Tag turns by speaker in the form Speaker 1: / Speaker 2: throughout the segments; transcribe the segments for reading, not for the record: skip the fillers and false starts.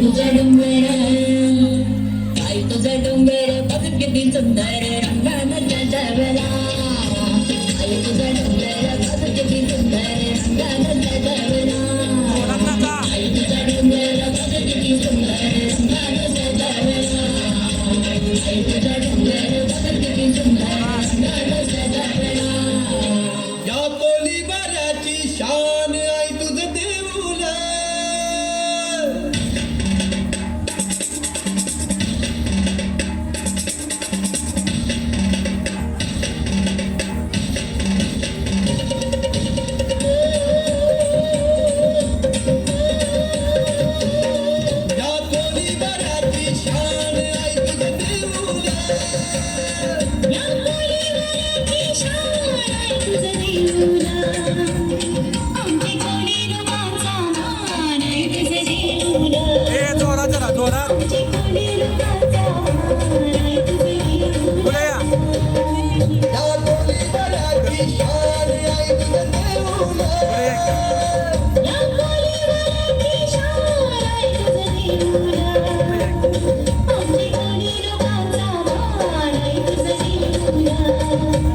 Speaker 1: तुझा डोंगर आई तुझा डोंगर बघ किती सुंदर रंगानं सजवला आई तुझा डोंगर बघ किती सुंदर रंगानं सजवला आई तुझा डोंगर बघ किती सुंदर रंगानं सजवला आई तुझा डोंगर बघ किती सुंदर रंगानं सजवला
Speaker 2: या कोलीबाराची शान आई तुझं देऊळ या कोलीबाराची शान आई तुझं देऊळ
Speaker 1: या कोलीबाराची शान आई तुझं देऊळ आमचे कोलीबाराचा मान आई तुझं देऊळ आमचे कोलीबाराचा मान आई तुझं देऊळ
Speaker 2: या कोलीबाराची शान आई तुझं देऊळ
Speaker 1: या कोलीबाराची शान आई तुझं देऊळ आमचे कोलीबाराचा मान आई तुझं देऊळ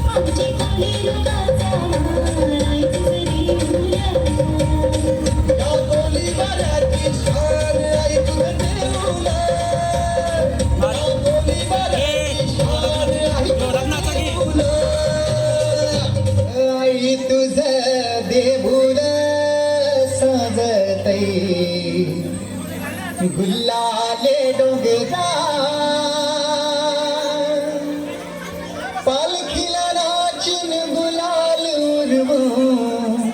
Speaker 1: आमचे कोलीबाराचा मान आई तुझं देऊळ
Speaker 2: या कोलीबाराची शान आई तुझं देऊळ या कोलीबाराची शान आई तुझं देऊळ आई तुझं देऊळ सजतय गुलाले डोंगरा पालखीला नाचून गुलाल उडवून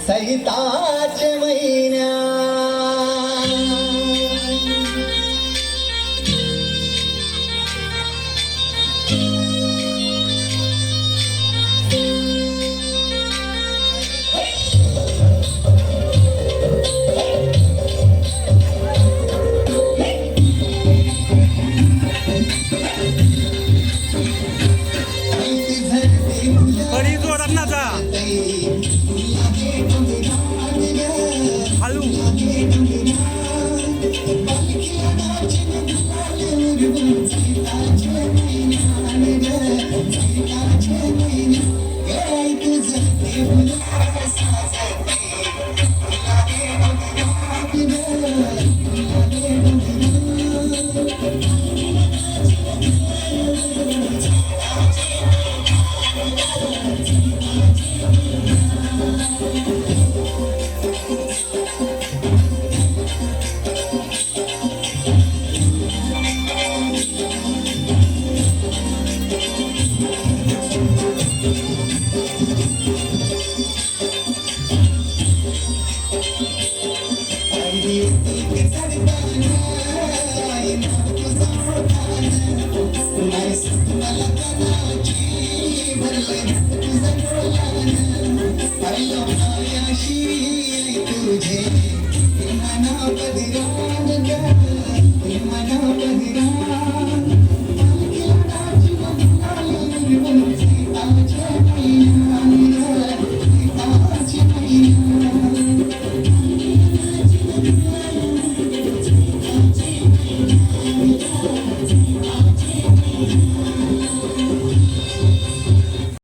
Speaker 2: सैताच्या महिन्या
Speaker 3: बड़ी जोरात नाचा हलू तुझे